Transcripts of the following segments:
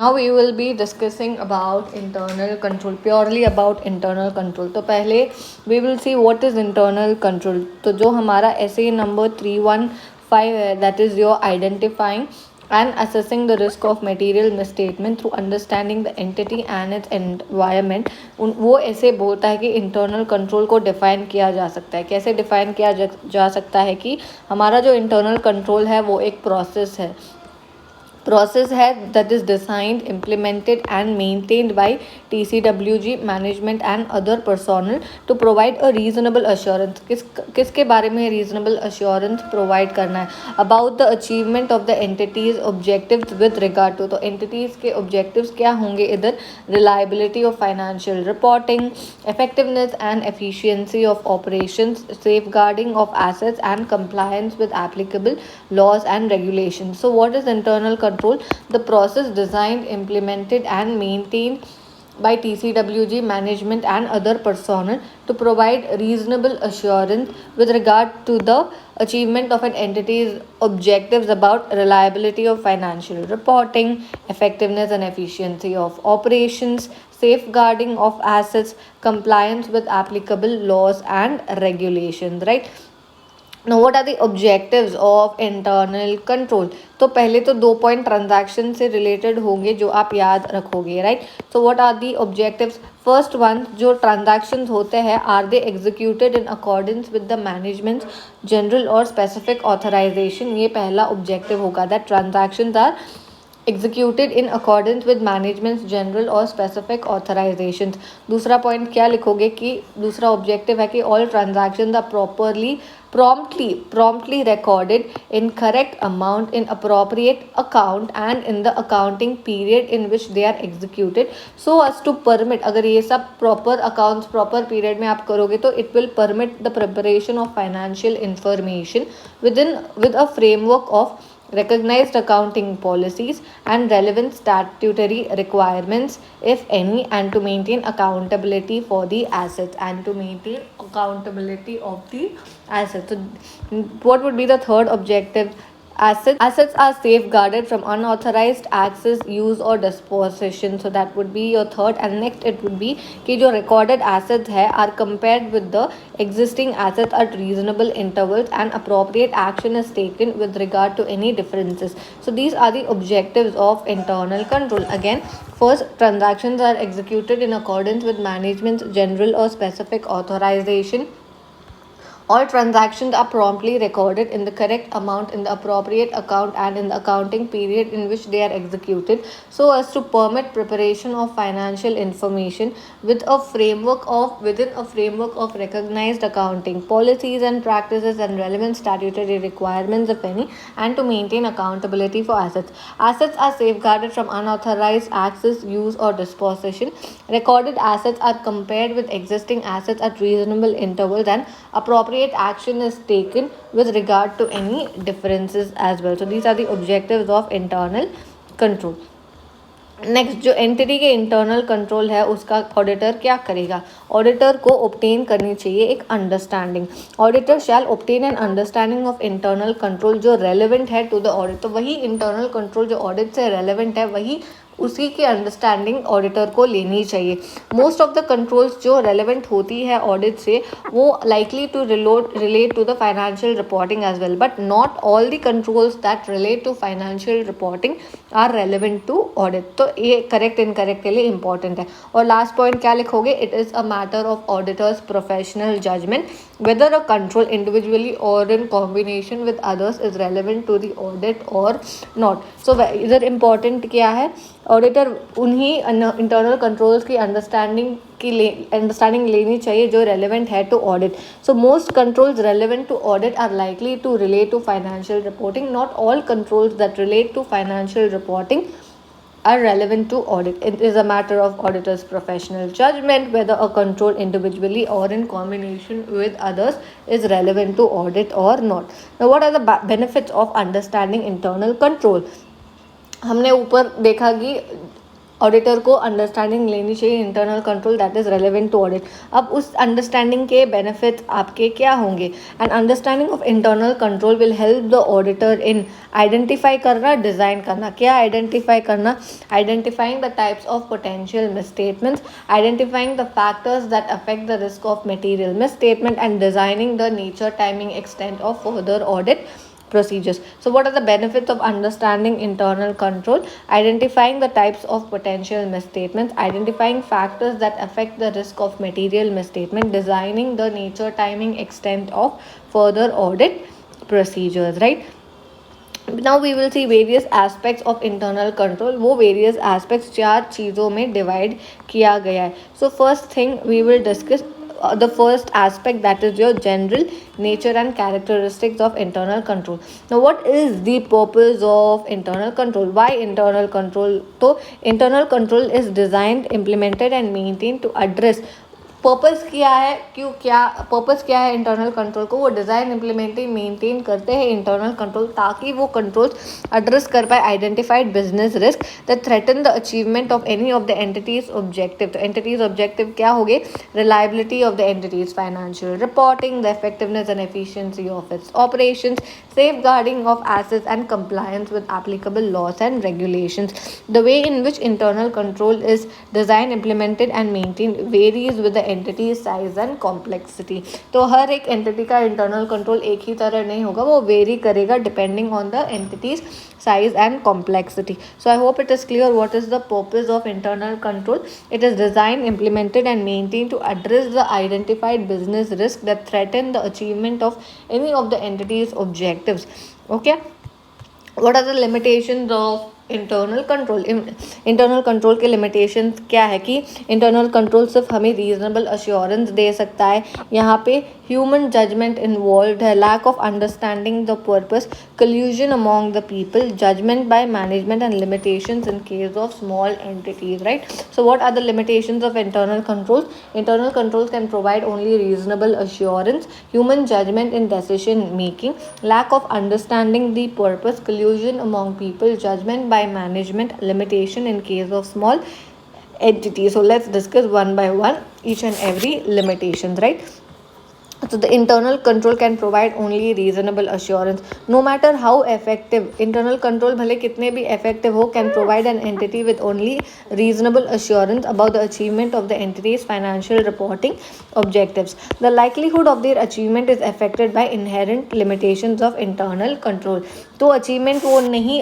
Now we will be discussing about internal control, purely about internal control. तो पहले we will see what is internal control. तो जो हमारा essay number 315 है, that is your identifying and assessing the risk of material misstatement through understanding the entity and its environment. वो ऐसे बोलता है कि internal control को define किया जा सकता है. कैसे define किया जा सकता है कि हमारा जो internal control है वो एक process है that is designed, implemented and maintained by TCWG management and other personnel to provide a reasonable assurance. किसके बारे में reasonable assurance provide करना है about the achievement of the entities objectives with regard to. तो entities के objectives क्या होंगे इधर? reliability of financial reporting, effectiveness and efficiency of operations, safeguarding of assets and compliance with applicable laws and regulations. So what is internal control? The process designed, implemented and maintained by TCWG management and other personnel to provide reasonable assurance with regard to the achievement of an entity's objectives about reliability of financial reporting, effectiveness and efficiency of operations, safeguarding of assets, compliance with applicable laws and regulations, right? Now what are the objectives of internal control? तो पहले तो 2 point transaction से related होंगे जो आप याद रखोगे, right? So what are the objectives? First one, जो ट्रांजैक्शन होते हैं are they executed in accordance with the management general और स्पेसिफिक ऑथराइजेशन. ये पहला ऑब्जेक्टिव होगा, that transactions are executed in accordance with management's general or specific authorizations. दूसरा point क्या लिखोगे कि दूसरा ऑब्जेक्टिव है कि all transactions are promptly recorded in correct amount in appropriate account and in the accounting period in which they are executed so as to permit. अगर ये सब proper accounts proper period में आप करोगे तो it will permit the preparation of financial information with a framework of recognized accounting policies and relevant statutory requirements if any, and to maintain accountability for the assets and to maintain accountability of the assets. So what would be the third objective? Assets are safeguarded from unauthorized access, use or disposition. So that would be your third. And next it would be कि जो recorded assets है are compared with the existing assets at reasonable intervals and appropriate action is taken with regard to any differences. So these are the objectives of internal control. Again, first, transactions are executed in accordance with management's general or specific authorization. All transactions are promptly recorded in the correct amount in the appropriate account and in the accounting period in which they are executed so as to permit preparation of financial information within a framework of recognized accounting policies and practices and relevant statutory requirements, if any, and to maintain accountability for assets. Assets are safeguarded from unauthorized access, use or disposition. Recorded assets are compared with existing assets at reasonable intervals and appropriate action is taken with regard to any differences as well. So these are the objectives of internal control. Next, जो entity के internal control है उसका auditor क्या करेगा? Auditor को obtain करनी चाहिए एक understanding. Auditor shall obtain an understanding of internal control जो रेलेवेंट है टू द ऑडिट. तो वही इंटरनल कंट्रोल जो ऑडिट से रेलेवेंट है वही उसी की अंडरस्टैंडिंग ऑडिटर को लेनी चाहिए. मोस्ट ऑफ द कंट्रोल्स जो रेलेवेंट होती है ऑडिट से वो likely to relate to the financial reporting as well, but not all the controls that relate to financial reporting are relevant to audit. तो ये करेक्ट इनकरेक्ट के लिए important है. और लास्ट पॉइंट क्या लिखोगे? It is a matter of auditor's professional judgment whether a control individually or in combination with others is relevant to the audit or not. So इधर important क्या है? Auditor उन्हीं इंटरनल कंट्रोल्स की understanding लेनी चाहिए जो रेलेवेंट है to audit. So most controls relevant to audit are likely to relate to financial reporting. Not all controls that relate to financial reporting are relevant to audit. It is a matter of auditor's professional judgment whether a control individually or in combination with others is relevant to audit or not. Now what are the benefits of understanding internal control? हमने ऊपर देखा कि auditor को understanding लेनी चाहिए internal control that is relevant to audit. अब उस understanding के बेनिफिट आपके क्या होंगे? And understanding of internal control will help the auditor in identify करना, डिज़ाइन करना। क्या आइडेंटिफाई करना? Identifying the types of potential misstatements, identifying the factors that affect the risk of material misstatement, and designing the nature, timing, extent of further audit procedures. So what are the benefits of understanding internal control? Identifying the types of potential misstatements, identifying factors that affect the risk of material misstatement, designing the nature, timing, extent of further audit procedures, right? Now we will see various aspects of internal control. वो various aspects 4 चीज़ों में divide किया गया है. So first thing we will discuss the first aspect, that is your general nature and characteristics of internal control. Now what is the purpose of internal control? Why internal control? So internal control is designed, implemented and maintained to address purpose क्या है, क्यों, क्या purpose क्या है internal control को? वो design, implementing, maintain करते हैं इंटरनल कंट्रोल ताकि वो कंट्रोल्स एड्रेस कर पाए identified business risk that threaten the achievement of any of the entities objective. तो एंटिटीज ऑब्जेक्टिव क्या हो गए? Reliability of the entity's, financial reporting, the effectiveness and efficiency of its operations, safeguarding of assets and compliance with applicable laws and regulations. The way in which internal control is designed, implemented and maintained varies with the entity size and complexity. तो हर एक entity का internal control एक ही तरह नहीं होगा, वो vary करेगा depending on the entity's size and complexity. So I hope it is clear what is the purpose of internal control. It is designed, implemented and maintained to address the identified business risk that threaten the achievement of any of the entity's objectives. Okay, what are the limitations of internal control? Internal control के limitation क्या है कि internal control सिर्फ हमें reasonable assurance दे सकता है. यहाँ पे ह्यूमन जजमेंट इन्वॉल्व है, lack of understanding the purpose, collusion among the people, judgment by management and limitations in case of small entities, right? So what are the limitations of internal control? Internal control can provide only reasonable assurance, human judgment in decision making, lack of understanding the purpose, collusion among people, judgment by management, limitation in case of small entities. So let's discuss one by one each and every limitations, right? So the internal control can provide only reasonable assurance. No matter how effective internal control भले कितने भी effective हो, can provide an entity with only reasonable assurance about the achievement of the entity's financial reporting objectives. The likelihood of their achievement is affected by inherent limitations of internal control. तो achievement वो नहीं,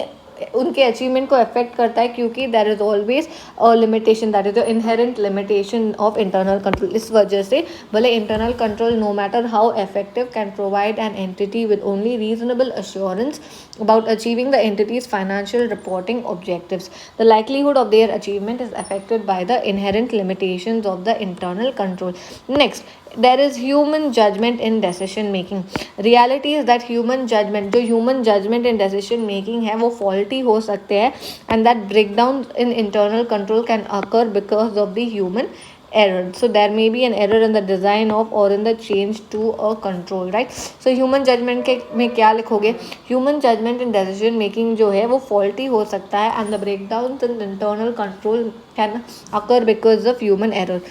उनके achievement को affect करता है क्योंकि there is always a limitation, that is the inherent limitation of internal control. इस वजह से भले internal control no matter how effective can provide an entity with only reasonable assurance about achieving the entity's financial reporting objectives. The likelihood of their achievement is affected by the inherent limitations of the internal control. Next, there is human judgment in decision making. Reality is that human judgment, जो human judgment in decision making है वो faulty हो सकते हैं, and that breakdown in internal control can occur because of the human error. So there may be an error in the design of or in the change to a control, right? So human judgment के में क्या लिखोगे? Human judgment in decision making जो है वो faulty हो सकता है, and the breakdowns in internal control can occur because of human error.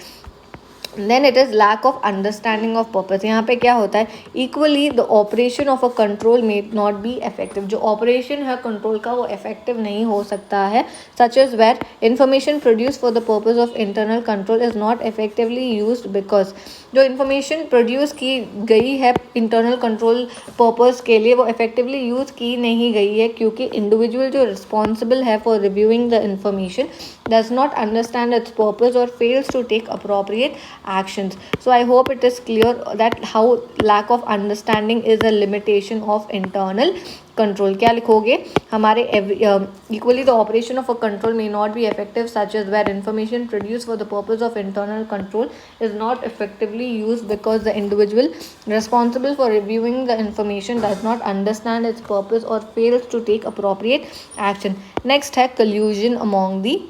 Then it is lack of understanding of purpose. यहाँ पे क्या होता है? Equally the operation of a control may not be effective. जो operation है control का वो effective नहीं हो सकता है, such as where information produced for the purpose of internal control is not effectively used because जो information produce की गई है internal control purpose के लिए वो effectively use की नहीं गई है क्योंकि individual जो responsible है for reviewing the information does not understand its purpose or fails to take appropriate actions. So I hope it is clear that how lack of understanding is a limitation of internal control. क्या लिखोगे? हमारे equally the operation of a control may not be effective, such as where information produced for the purpose of internal control is not effectively used because the individual responsible for reviewing the information does not understand its purpose or fails to take appropriate action. Next है collusion among the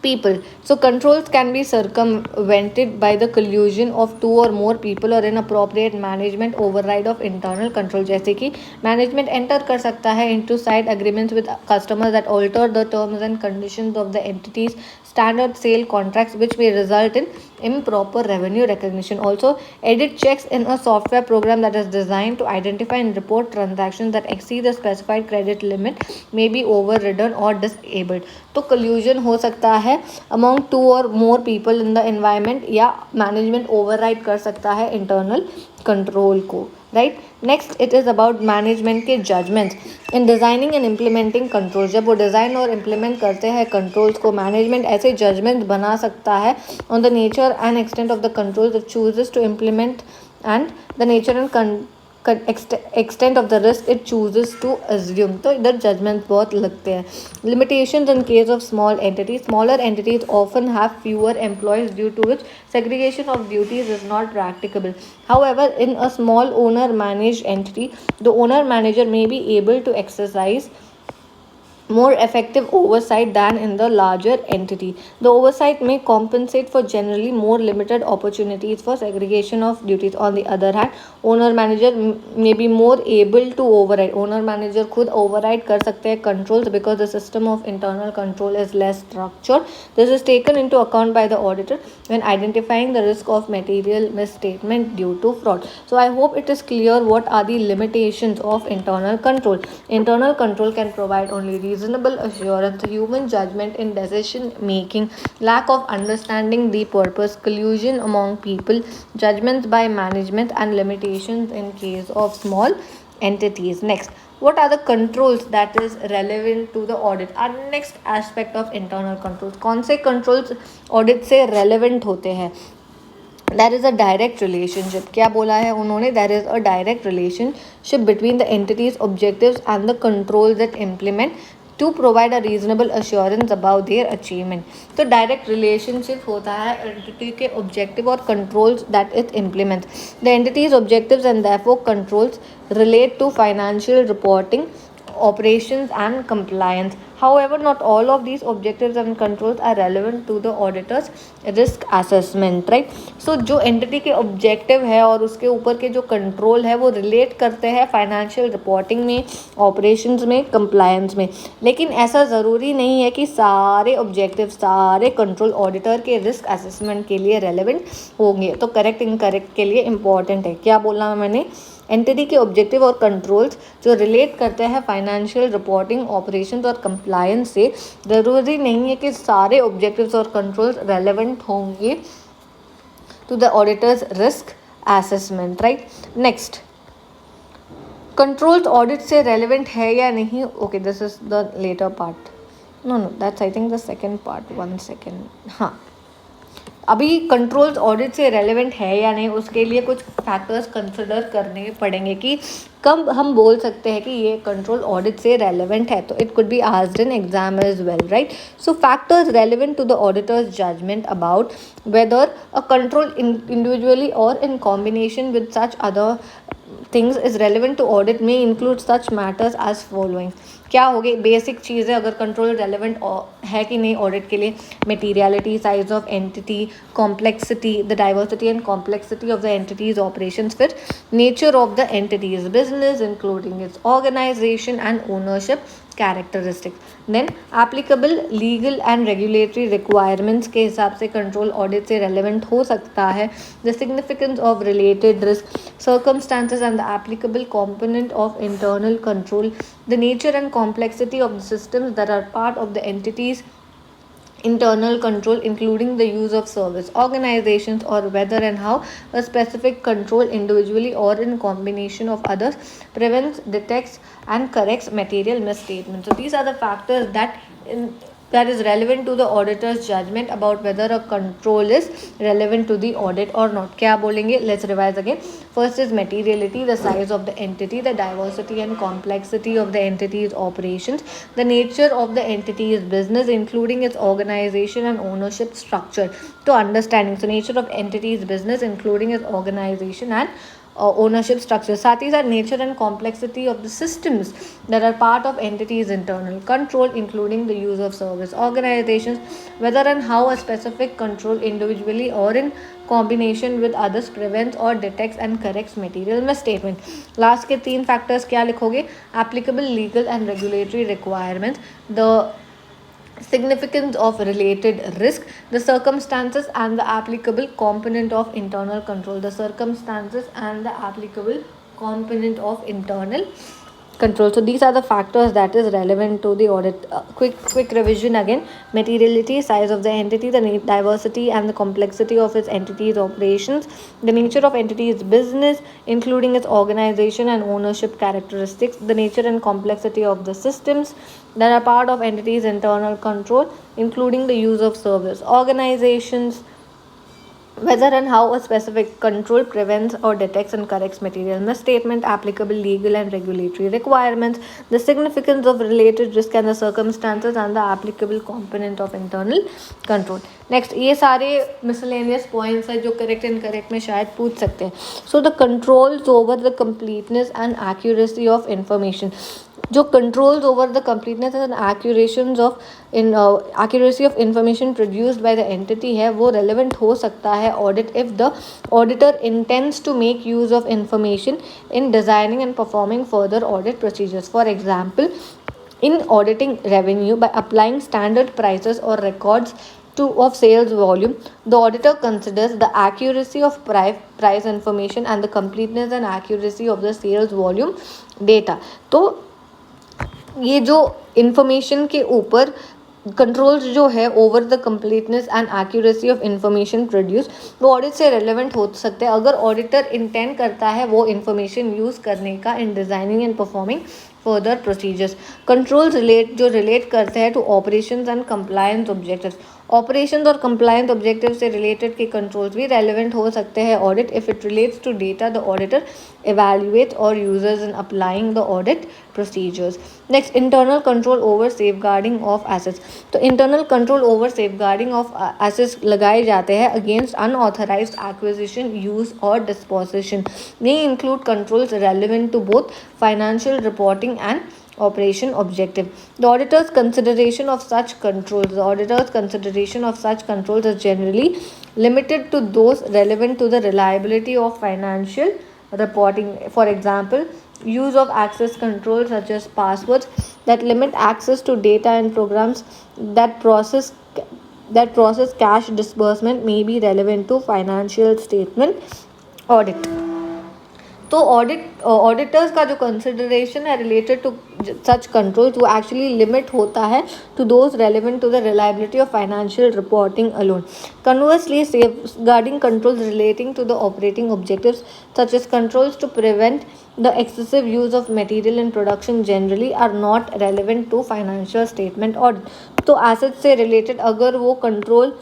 people. So controls can be circumvented by the collusion of two or more people or inappropriate management override of internal control. जैसे कि management enter कर सकता है into side agreements with customers that alter the terms and conditions of the entities standard sale contracts, which may result in improper revenue recognition. Also, edit checks in a software program that is designed to identify and report transactions that exceed the specified credit limit may be overridden or disabled. तो collusion हो सकता है among two or more people in the environment, या management override कर सकता है internal control को, right? Next, it is about management के judgments in designing and implementing controls. जब वो design और implement करते हैं controls को, management ऐसे judgments बना सकता है on the nature and extent of the controls it chooses to implement and the nature and extent of the risk it chooses to assume. तो इधर judgments बहुत लगते हैं. Limitations in case of small entities. Smaller entities often have fewer employees, due to which segregation of duties is not practicable. However, in a small owner managed entity, the owner manager may be able to exercise more effective oversight than in the larger entity. The oversight may compensate for generally more limited opportunities for segregation of duties. On the other hand, owner manager may be more able to override. Owner manager खुद override कर सकते हैं controls because the system of internal control is less structured. This is taken into account by the auditor when identifying the risk of material misstatement due to fraud. So I hope it is clear what are the limitations of internal control. Internal control can provide only reasonable assurance, human judgment in decision making, lack of understanding the purpose, collusion among people, judgments by management, and limitations in case of small entities. Next, what are the controls that is relevant to the audit? Our next aspect of internal controls. कौन से controls audit से relevant होते हैं? There is a direct relationship. क्या बोला है उन्होंने? There is a direct relationship between the entity's objectives and the controls that implement to provide a reasonable assurance about their achievement. तो direct relationship होता है entity के objective और controls that it implements. The entity's objectives and therefore controls relate to financial reporting, operations and compliance. However, not all of these objectives and controls are relevant to the auditor's risk assessment, right? So जो entity के objective है और उसके ऊपर के जो control है वो relate करते हैं financial reporting में, operations में, compliance में. लेकिन ऐसा ज़रूरी नहीं है कि सारे objectives, सारे control auditor के risk assessment के लिए relevant होंगे. तो correct incorrect के लिए important है. क्या बोला मैंने? एंटिटी के ऑब्जेक्टिव और कंट्रोल्स जो रिलेट करते हैं फाइनेंशियल रिपोर्टिंग, ऑपरेशंस और कंप्लायंस से, ज़रूरी नहीं है कि सारे ऑब्जेक्टिव्स और कंट्रोल्स रेलेवेंट होंगे to the auditor's risk assessment, right? Next, controls audit से रेलेवेंट है या नहीं? Okay, this is the latter part. No that's I think the second part. 1 second. हाँ, अभी कंट्रोल्स ऑडिट से रेलेवेंट है या नहीं, उसके लिए कुछ फैक्टर्स कंसिडर करने पड़ेंगे कि कब हम बोल सकते हैं कि ये कंट्रोल ऑडिट से रेलेवेंट है. तो it could be asked in exam as well, right? So factors relevant to the auditors judgement about whether a control individually और in combination with such other things is relevant to audit may include such matters as following. क्या होगी basic चीज़ें अगर control relevant है कि नहीं audit के लिए? Materiality, size of entity, complexity, the diversity and complexity of the entity's operations, फिर nature of the entity's business including its organisation and ownership characteristics. Then applicable legal and regulatory requirements के हिसाब से control audit से relevant हो सकता है. The significance of related risk, circumstances and the applicable component of internal control, the nature and complexity of the systems that are part of the entities internal control, including the use of service organizations, or whether and how a specific control individually or in combination of others prevents, detects and corrects material misstatements. So these are the factors that is relevant to the auditor's judgment about whether a control is relevant to the audit or not. क्या बोलेंगे? Let's revise again. First is materiality, the size of the entity, the diversity and complexity of the entity's operations, the nature of the entity's business including its organization and ownership structure. To understanding, so nature of entity's business including its organization and ownership structure. साथ ही साथ nature and complexity of the systems that are part of entities' internal control, including the use of service organizations, whether and how a specific control individually or in combination with others prevents or detects and corrects material misstatement. Last के 3 factors क्या लिखोगे? Applicable legal and regulatory requirements, the significance of related risk, the circumstances and the applicable component of internal control. The circumstances and the applicable component of internal control. So these are the factors that is relevant to the audit. Quick revision again: materiality, size of the entity, the diversity and the complexity of its entities operations, the nature of entity's business including its organization and ownership characteristics, the nature and complexity of the systems that are part of entities internal control including the use of service organizations, whether and how a specific control prevents or detects and corrects material misstatement, applicable legal and regulatory requirements, the significance of related risk and the circumstances and the applicable component of internal control. Next ये सारे miscellaneous points है जो correct and correct में शायद पूछ सकते हैं. So the controls over the completeness and accuracy of information, जो controls over the completeness and accuracy of information produced by the entity है वो रेलेवेंट हो सकता है audit if the auditor intends to make use of information in designing and performing further audit procedures. For example, in auditing revenue by applying standard prices or records of sales volume, the auditor considers the accuracy of price information and the completeness and accuracy of the sales volume data. तो ये जो information के ऊपर controls जो है over the completeness and accuracy of information produce, वो audit से relevant हो सकते हैं अगर ऑडिटर इंटेंड करता है वो इंफॉर्मेशन यूज़ करने का in designing and performing further procedures. Controls relate करते हैं to operations and compliance objectives. Operations और कंप्लायंस ऑब्जेक्टिव से रिलेटेड के कंट्रोल्स भी रेलेवेंट हो सकते हैं audit if it relates to data the auditor evaluates or uses in applying the audit procedures. Next, internal control over safeguarding of assets. तो internal control over safeguarding of assets लगाए जाते हैं against unauthorized acquisition, use or disposition. They include controls relevant to both financial reporting and operation objective. The auditor's consideration of such controls is generally limited to those relevant to the reliability of financial reporting. For example, use of access control such as passwords that limit access to data and programs that process cash disbursement may be relevant to financial statement audit. तो auditors का जो consideration है related to such controls वो actually limit होता है to those relevant to the reliability of financial reporting alone. Conversely, safeguarding controls relating to the operating objectives such as controls to prevent the excessive use of material in production generally are not relevant to financial statement audit. तो asset से रिलेटेड अगर वो control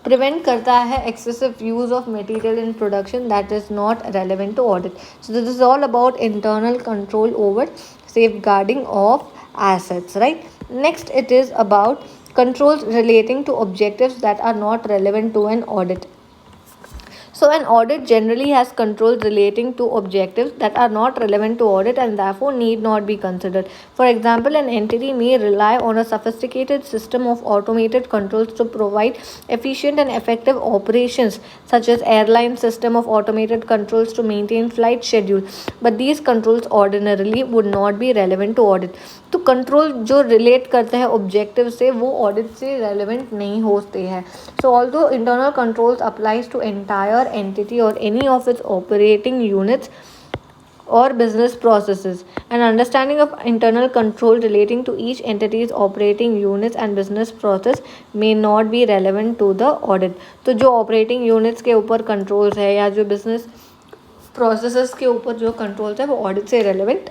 prevent करता है excessive use of material in production, that is not relevant to audit. So this is all about internal control over safeguarding of assets, right? Next, it is about controls relating to objectives that are not relevant to an audit. So an audit generally has controls relating to objectives that are not relevant to audit and therefore need not be considered. For example, an entity may rely on a sophisticated system of automated controls to provide efficient and effective operations, such as airline system of automated controls to maintain flight schedule. But these controls ordinarily would not be relevant to audit. तो control जो relate करते हैं objective से वो audit से relevant नहीं होते हैं. So although internal controls applies to entire entity or any of its operating units or business processes. An understanding of internal control relating to each entity's operating units and business process may not be relevant to the audit. तो जो operating units के ऊपर controls है या जो business processes के ऊपर जो controls है वो audit से relevant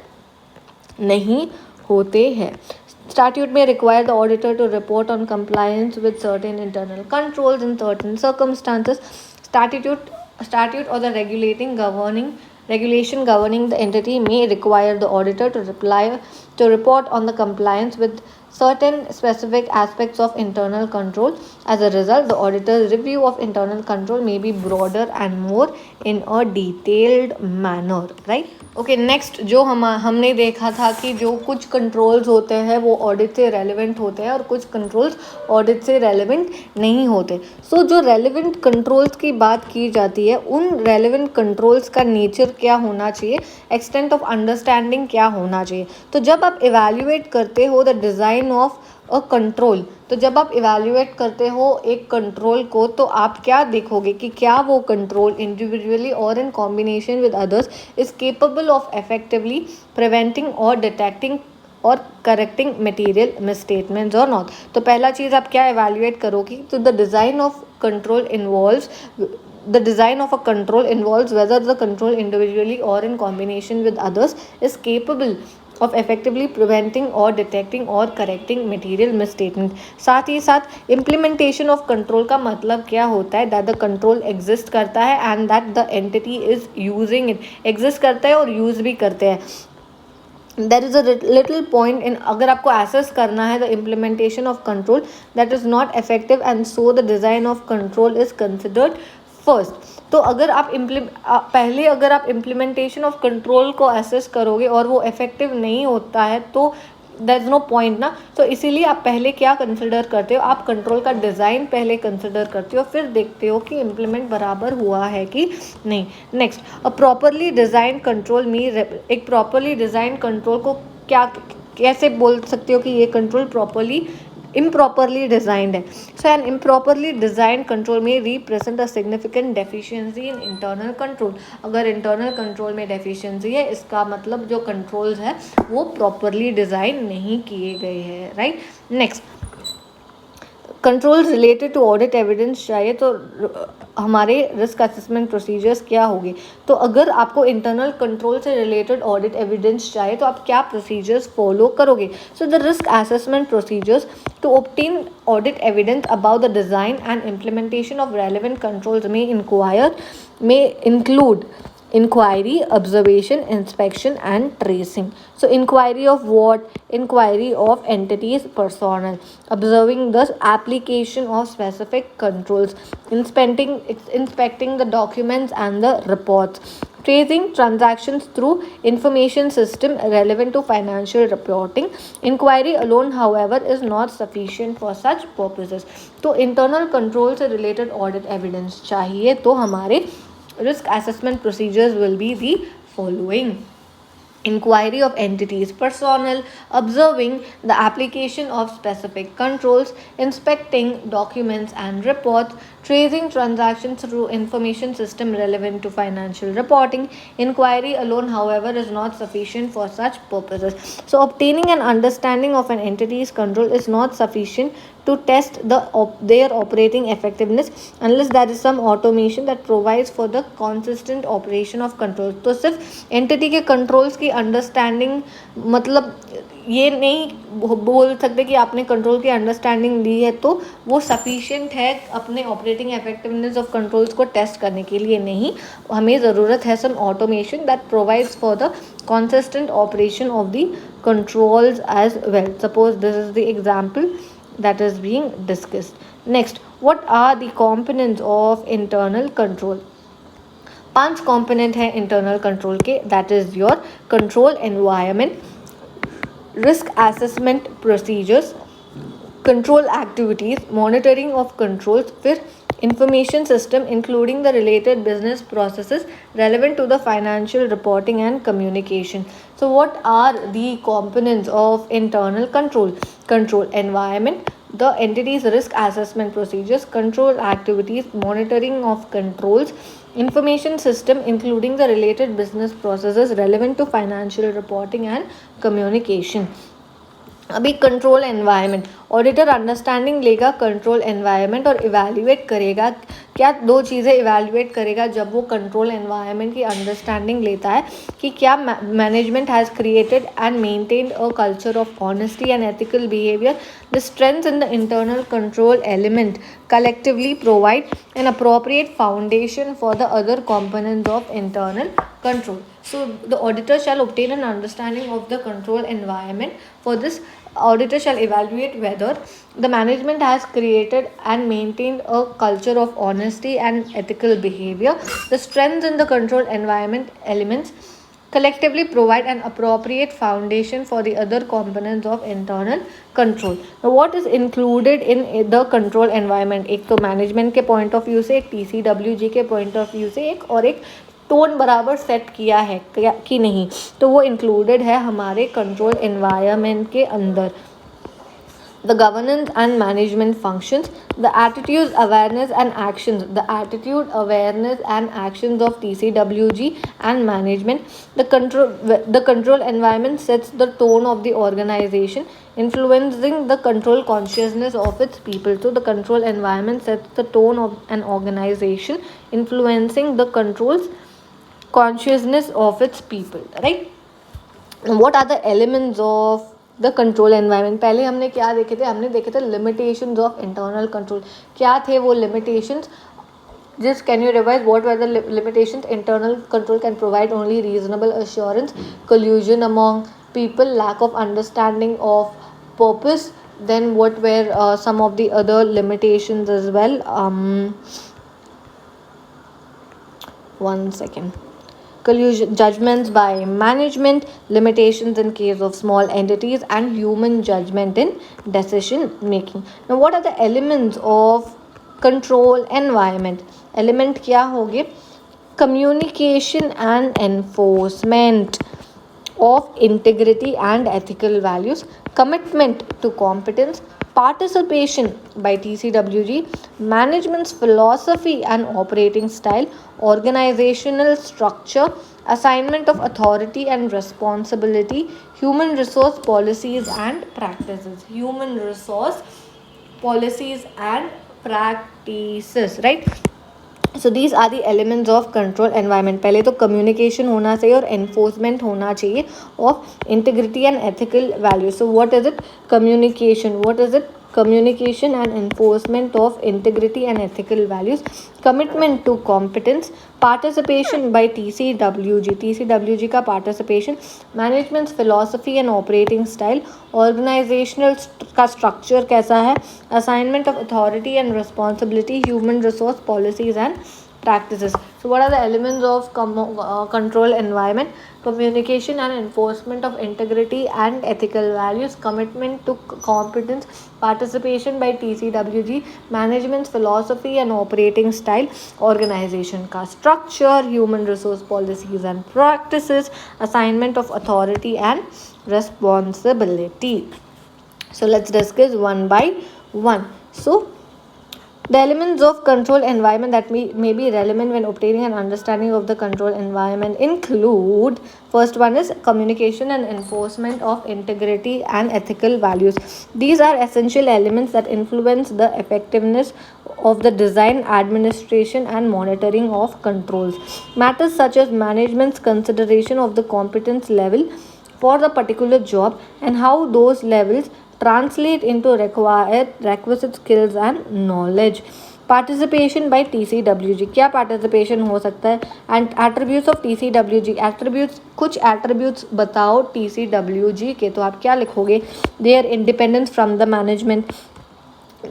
नहीं होते हैं. Statute may require the auditor to report on compliance with certain internal controls in certain circumstances. Statute or the regulation governing the entity may require the auditor to report on the compliance with certain specific aspects of internal control. As a result, the auditor's review of internal control may be broader and more in a detailed manner, right? Okay next जो हमने देखा था कि जो कुछ controls होते हैं वो ऑडिट से रेलेवेंट होते हैं और कुछ कंट्रोल्स ऑडिट से रेलेवेंट नहीं होते. सो जो रेलेवेंट कंट्रोल्स की बात की जाती है उन रेलेवेंट कंट्रोल्स का नेचर क्या होना चाहिए, एक्सटेंट ऑफ अंडरस्टैंडिंग क्या होना चाहिए. तो जब आप इवैल्यूएट करते हो the design of a control, तो जब आप इवैल्यूएट करते हो एक कंट्रोल को तो आप क्या देखोगे कि क्या वो कंट्रोल इंडिविजुअली और in combination with others is capable of effectively preventing और डिटेक्टिंग और करेक्टिंग मटेरियल मिसस्टेटमेंट्स और नॉट. तो पहला चीज़ आप क्या इवैल्यूएट करोगे, तो the design of control involves the design of a control involves whether the control individually or in combination with others is capable of effectively preventing or detecting or correcting material misstatement. साथ ही साथ implementation of control का मतलब क्या होता है, that the control exist करता है and that the entity is using it. exist करता है और use भी करते हैं. There is a little point in अगर आपको assess करना है the implementation of control that is not effective and so the design of control is considered first. तो अगर आप पहले अगर आप इम्प्लीमेंटेशन ऑफ कंट्रोल को एसेस करोगे और वो इफेक्टिव नहीं होता है तो देयर इज़ नो पॉइंट ना. तो इसीलिए आप पहले क्या कंसिडर करते हो, आप कंट्रोल का डिज़ाइन पहले कंसिडर करते हो, फिर देखते हो कि इम्प्लीमेंट बराबर हुआ है कि नहीं. नेक्स्ट, अ प्रॉपरली डिज़ाइन कंट्रोल एक प्रॉपरली डिज़ाइन कंट्रोल को क्या कैसे बोल सकते हो कि ये कंट्रोल प्रॉपरली improperly designed है. So an improperly designed control may represent a significant deficiency in internal control. अगर internal control में deficiency है इसका मतलब जो controls है वो properly design नहीं किए गए हैं, right? Next, controls related to audit evidence चाहिए तो हमारे रिस्क असेसमेंट प्रोसीजर्स क्या होंगे. तो अगर आपको इंटरनल कंट्रोल से रिलेटेड ऑडिट एविडेंस चाहिए तो आप क्या प्रोसीजर्स फॉलो करोगे. So the risk assessment procedures to obtain audit evidence about the design and implementation of relevant controls में include inquiry, observation, inspection and tracing. So inquiry of what? Inquiry of entities personnel, observing the application of specific controls, inspecting the documents and the reports, tracing transactions through information system relevant to financial reporting. Inquiry alone however is not sufficient for such purposes. तो internal control से related audit evidence चाहिए तो हमारे risk assessment procedures will be the following: inquiry of entities personnel, observing the application of specific controls, inspecting documents and reports, tracing transactions through information system relevant to financial reporting. Inquiry alone however is not sufficient for such purposes. So obtaining an understanding of an entity's control is not sufficient to test their operating effectiveness unless there is some automation that provides for the consistent operation of controls. तो सिर्फ entity के controls की understanding मतलब ये नहीं बोल सकते कि आपने कंट्रोल की अंडरस्टैंडिंग ली है तो वो सफिशिएंट है अपने ऑपरेटिंग इफेक्टिवनेस ऑफ कंट्रोल्स को टेस्ट करने के लिए. नहीं, हमें ज़रूरत है some automation that provides for the consistent operation of the controls as well. Suppose this is the example that is being discussed. Next, what are the components of internal control? 5 component है internal control के, that is your control environment, risk assessment procedures, control activities, monitoring of controls, फिर information system including the related business processes relevant to the financial reporting and communication. So what are the components of internal control? Control environment, the entity's risk assessment procedures, control activities, monitoring of controls, information system including the related business processes relevant to financial reporting and communication. अभी control environment, auditor understanding लेगा control environment और evaluate करेगा. क्या 2 चीज़ें evaluate करेगा जब वो control environment की अंडरस्टैंडिंग लेता है कि क्या management has created and maintained a culture of honesty and ethical behaviour. The strengths in the internal control element collectively provide an appropriate foundation for the other components of internal control. So the auditor shall obtain an understanding of the control environment For this, auditor shall evaluate whether the management has created and maintained a culture of honesty and ethical behavior. The strengths in the control environment elements collectively provide an appropriate foundation for the other components of internal control. Now, what is included in the control environment? एक तो management के point of view से, एक TCWG के point of view से, एक और एक टोन बराबर सेट किया है कि नहीं, तो वो इंक्लूडेड है हमारे कंट्रोल एनवायरनमेंट के अंदर. The governance and management functions, the attitudes, awareness and actions, the attitude, awareness and actions of TCWG and management. The control environment sets the tone of the organization, influencing the control consciousness of its people. So the control environment sets the tone of an organization, influencing the controls consciousness of its people, right? What are the elements of the control environment? पहले हमने क्या देखे थे? हमने देखे थे limitations of internal control. क्या थे वो limitations? Just can you revise what were the limitations? Internal control can provide only reasonable assurance, collusion among people, lack of understanding of purpose. Then what were some of the other limitations as well? One second. Collusion, judgments by management, limitations in case of small entities, and human judgment in decision making. Now, what are the elements of control environment? Element क्या होंगे? Communication and enforcement of integrity and ethical values, commitment to competence, participation by TCWG, management's philosophy and operating style, organizational structure, assignment of authority and responsibility, human resource policies and practices. Human resource policies and practices, right? So these are the elements of control environment. पहले तो communication होना चाहिए और enforcement होना चाहिए of integrity and ethical values. So what is it? Communication. What is it? Communication and enforcement of integrity and ethical values, commitment to competence, participation by TCWG का participation, management's philosophy and operating style, organizational का structure कैसा है, assignment of authority and responsibility, human resource policies and practices. So what are the elements of control environment? Communication and enforcement of integrity and ethical values, commitment to competence, participation by TCWG, management's philosophy and operating style, organization ka structure, human resource policies and practices, assignment of authority and responsibility. So let's discuss one by one. So the elements of control environment that may be relevant when obtaining an understanding of the control environment include, first one is communication and enforcement of integrity and ethical values. These are essential elements that influence the effectiveness of the design, administration and monitoring of controls. Matters such as management's consideration of the competence level for the particular job and how those levels translate into requisite skills and knowledge. Participation by TCWG. क्या participation हो सकता है? And attributes of TCWG. Attributes, कुछ attributes बताओ TCWG के, तो आप क्या लिखोगे? Their independence from the management,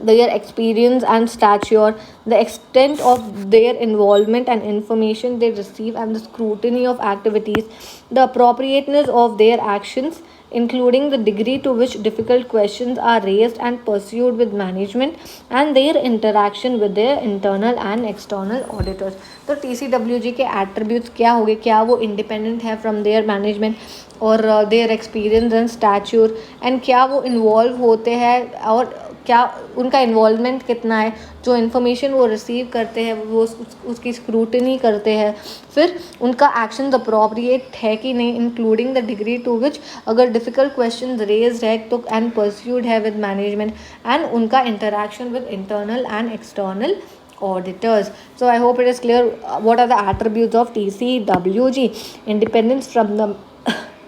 their experience and stature, the extent of their involvement and information they receive, and the scrutiny of activities, the appropriateness of their actions, including the degree to which difficult questions are raised and pursued with management, and their interaction with their internal and external auditors. तो TCWG के attributes क्या होंगे? क्या वो independent है from their management और their experience and stature, and क्या वो involve होते हैं और क्या उनका इन्वॉल्वमेंट कितना है, जो इन्फॉर्मेशन वो रिसीव करते हैं वो उसकी स्क्रूटनी करते हैं, फिर उनका एक्शंस अप्रोप्रिएट है कि नहीं, इंक्लूडिंग द डिग्री टू विच अगर डिफ़िकल्ट क्वेश्चंस रेज्ड है तो एंड परस्यूड है विद मैनेजमेंट, एंड उनका interaction with internal and external auditors. So I hope it is clear what are the attributes of TCWG. Independence from the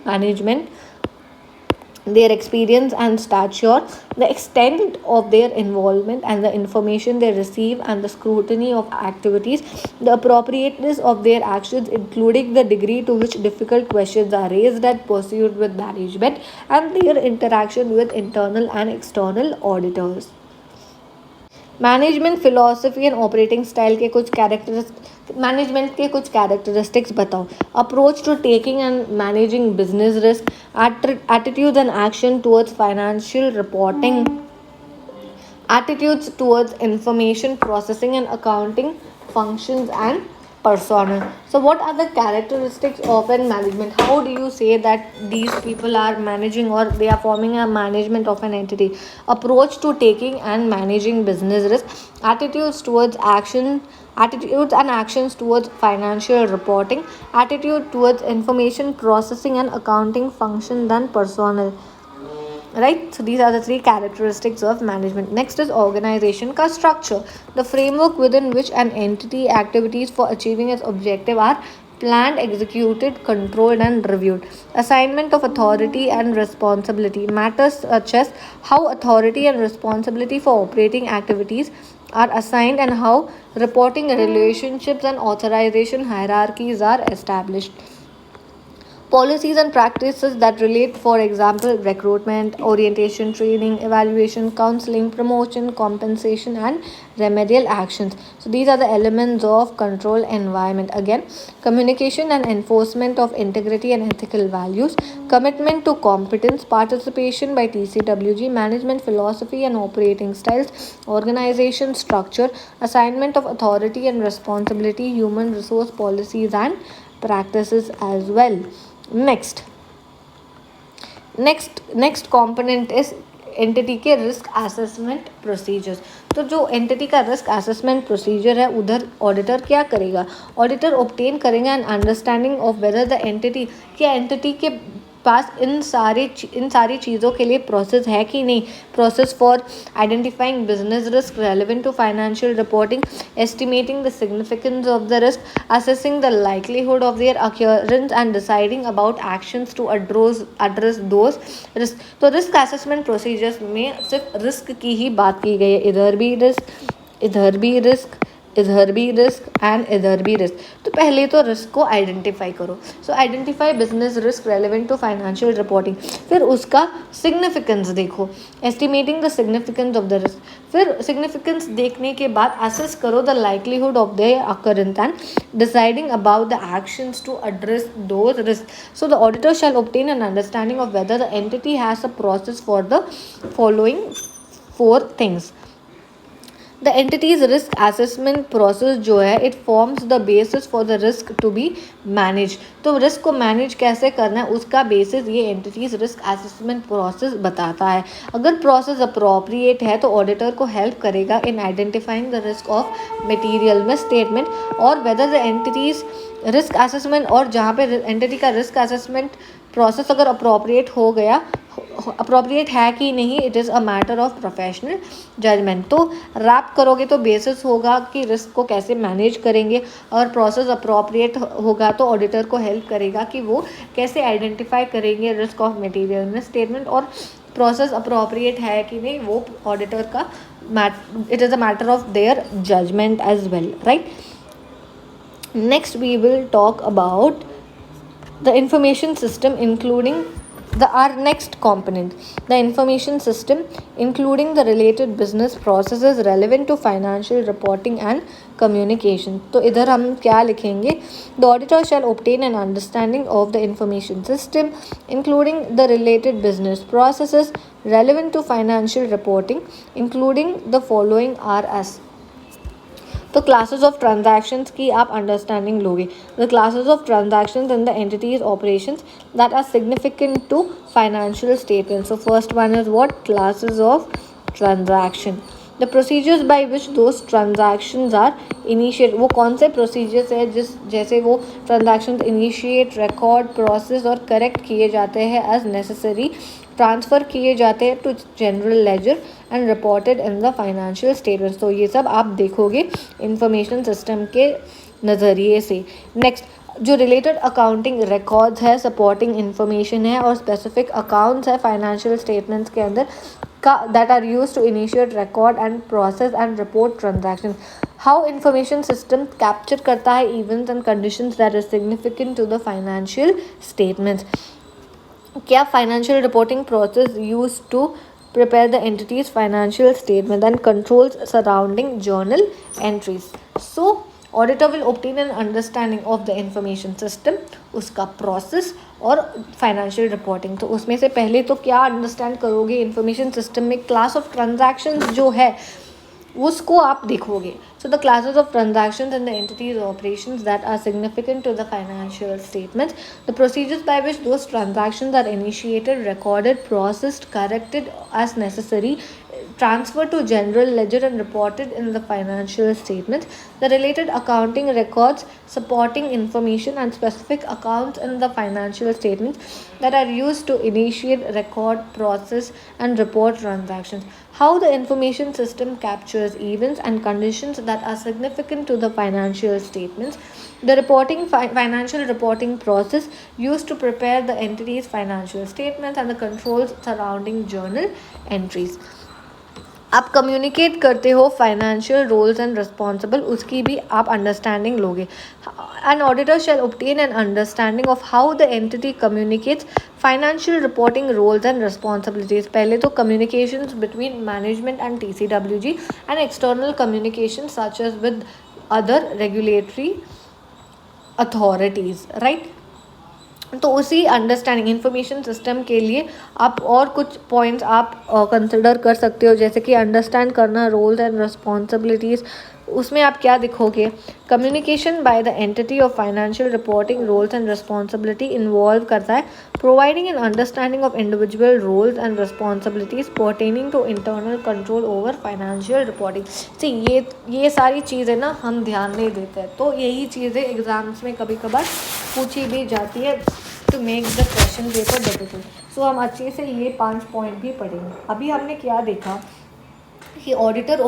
management, their experience and stature, the extent of their involvement and the information they receive, and the scrutiny of activities, the appropriateness of their actions, including the degree to which difficult questions are raised and pursued with management, and their interaction with internal and external auditors. Management philosophy and operating style के कुछ management के कुछ characteristics बताओ. Approach to taking and managing business risk, attitude and action towards financial reporting, attitudes towards information processing and accounting functions, and personnel. So what are the characteristics of an management? How do you say that these people are managing or they are forming a management of an entity? Approach to taking and managing business risk, attitudes and actions towards financial reporting, attitude towards information processing and accounting functions, and personnel. Right, so these are the three characteristics of management. Next is organization ka structure, the framework within which an entity activities for achieving its objective are planned, executed, controlled, and reviewed. Assignment of authority and responsibility, matters such as how authority and responsibility for operating activities are assigned and how reporting relationships and authorization hierarchies are established. Policies and practices that relate, for example, recruitment, orientation, training, evaluation, counseling, promotion, compensation, and remedial actions. So these are the elements of control environment. Again, communication and enforcement of integrity and ethical values, commitment to competence, participation by TCWG, management philosophy and operating styles, organization structure, assignment of authority and responsibility, human resource policies and practices as well. Next component is entity के risk assessment procedures. तो जो entity का risk assessment procedure है, उधर auditor क्या करेगा? Auditor obtain करेंगे N understanding of whether the entity, क्या एंटिटी के पास इन सारी चीज़ों के लिए प्रोसेस है कि नहीं. Process for identifying business risk relevant to financial reporting, estimating the significance of the risk, assessing the likelihood of their occurrence and deciding about actions to address those risk. तो risk assessment procedures में सिर्फ risk की ही बात की गई है. इधर भी रिस्क, इधर भी रिस्क, इधर भी रिस्क एंड इधर भी रिस्क. तो पहले तो रिस्क को आइडेंटिफाई करो. So identify business risk relevant to financial reporting. फिर उसका सिग्निफिकेंस देखो, estimating the significance of the risk. फिर सिग्निफिकेंस देखने के बाद असेस करो the likelihood of the occurrence and deciding about the actions to address those risk. So the auditor shall obtain an understanding of whether the entity has a process for the following 4 things. The entity's risk assessment process जो है, it forms the basis for the risk to be manage. तो risk को manage कैसे करना है, उसका basis ये entities risk assessment process बताता है. अगर प्रोसेस अप्रोप्रिएट है तो ऑडिटर को हेल्प करेगा in identifying the risk of material misstatement और whether the entity's risk assessment, और जहाँ पे एंटिटी का रिस्क असेसमेंट प्रोसेस अगर अप्रोप्रिएट है कि नहीं, it is a matter of professional judgement. तो रैप करोगे तो बेसिस होगा कि रिस्क को कैसे मैनेज करेंगे, और प्रोसेस अप्रोप्रिएट होगा तो ऑडिटर को हेल्प करेगा कि वो कैसे आइडेंटिफाई करेंगे risk of material misstatement. और प्रोसेस अप्रोप्रिएट है कि नहीं, वो ऑडिटर का it is a matter of their judgement as well, right. Next we will talk about the information system, including our next component, the information system, including the related business processes relevant to financial reporting and communication. तो इधर हम क्या लिखेंगे? The auditor shall obtain an understanding of the information system, including the related business processes relevant to financial reporting, including the following are as. तो classes of transactions की आप understanding लोगे. The classes of transactions in the entity's operations that are significant to financial statement. So first one is what? Classes of transaction. The procedures by which those transactions are initiate. वो कौन से procedures है जैसे वो transactions initiate, record, process और correct किए जाते हैं एज नेसेसरी, ट्रांसफ़र किए जाते हैं to general ledger and reported in the financial statements. तो ये सब आप देखोगे इंफॉर्मेशन सिस्टम के नज़रिए से. नेक्स्ट, जो रिलेटेड अकाउंटिंग रिकॉर्ड्स है, सपोर्टिंग इंफॉर्मेशन है और स्पेसिफिक अकाउंट्स है फाइनेंशियल स्टेटमेंट्स के अंदर का, that are use to initiate record and process and report transaction. How information system capture करता है events and conditions that are significant to the financial statements. क्या financial reporting process use to prepare the entity's financial statement and controls surrounding journal entries. So auditor will obtain an understanding of the information system, उसका process और financial reporting. तो उसमें से पहले तो क्या understand करोगे, इंफॉर्मेशन सिस्टम में क्लास ऑफ ट्रांजैक्शंस जो है उसको आप देखोगे. So the classes of transactions and the entities operations that are significant to the financial statements, the procedures by which those transactions are initiated, recorded, processed, corrected as necessary, transferred to general ledger and reported in the financial statements, the related accounting records, supporting information and specific accounts in the financial statements that are used to initiate, record, process and report transactions. How the information system captures events and conditions that are significant to the financial statements, the reporting financial reporting process used to prepare the entity's financial statements and the controls surrounding journal entries. आप communicate करते हो financial roles and responsible, उसकी भी आप understanding लोगे. An auditor shall obtain an understanding of how the entity communicates financial reporting roles and responsibilities. पहले तो communications between management and TCWG and external communications such as with other regulatory authorities, right? तो उसी understanding information system के लिए आप और कुछ points आप कंसिडर कर सकते हो, जैसे कि अंडरस्टैंड करना रोल्स एंड रिस्पॉन्सिबिलिटीज़. उसमें आप क्या दिखोगे, communication by the entity of financial reporting roles and responsibility involve करता है providing an understanding of individual roles and responsibilities pertaining to internal control over financial reporting. See ये सारी चीज़ें ना हम ध्यान नहीं देते हैं, तो यही चीज़ें एग्जाम्स में कभी कभार पूछी भी जाती है to make the question paper difficult. So हम अच्छे से ये 5 पॉइंट भी पढ़ेंगे. अभी हमने क्या देखा कि ऑडिटर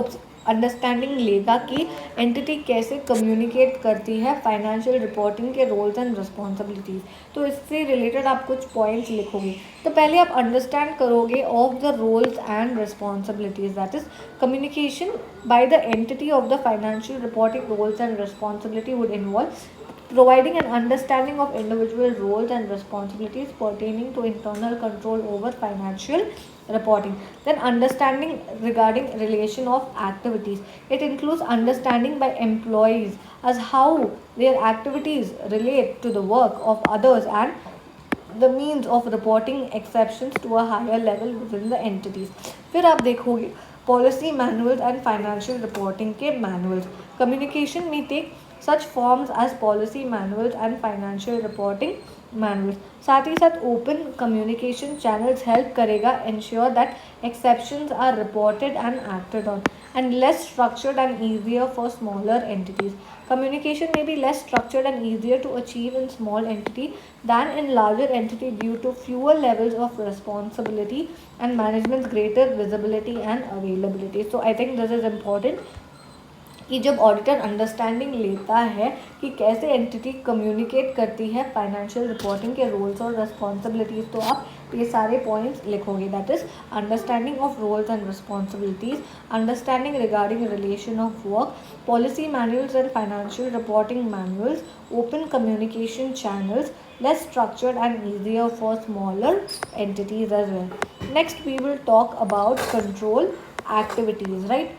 अंडरस्टैंडिंग लेगा कि एंटिटी कैसे कम्युनिकेट करती है फाइनेंशियल रिपोर्टिंग के रोल्स एंड रिस्पॉन्सिबिलिटीज़. तो इससे रिलेटेड आप कुछ पॉइंट्स लिखोगे. तो पहले आप अंडरस्टैंड करोगे of the roles and responsibilities, that is communication by the entity of the financial reporting roles and responsibility would involve providing an understanding of individual roles and responsibilities pertaining to internal control over financial reporting. Then understanding regarding relation of activities. It includes understanding by employees as how their activities relate to the work of others and the means of reporting exceptions to a higher level within the entities. फिर आप देखोगे policy manuals and financial reporting के manuals. Communication may take such forms as policy manuals and financial reporting manuals. साथ ही साथ open communication channels help करेगा ensure that exceptions are reported and acted on, and less structured and easier for smaller entities. Communication may be less structured and easier to achieve in small entity than in larger entity due to fewer levels of responsibility and management's greater visibility and availability. So I think this is important कि जब auditor understanding लेता है कि कैसे entity communicate करती है financial reporting के roles और रिस्पॉन्सिबिलिटीज़, तो आप ये सारे पॉइंट्स लिखोगे. That is understanding of roles and responsibilities, understanding regarding relation of work, policy manuals and financial reporting manuals, open communication channels, less structured and easier for smaller entities as well. Next we will talk about control activities, right?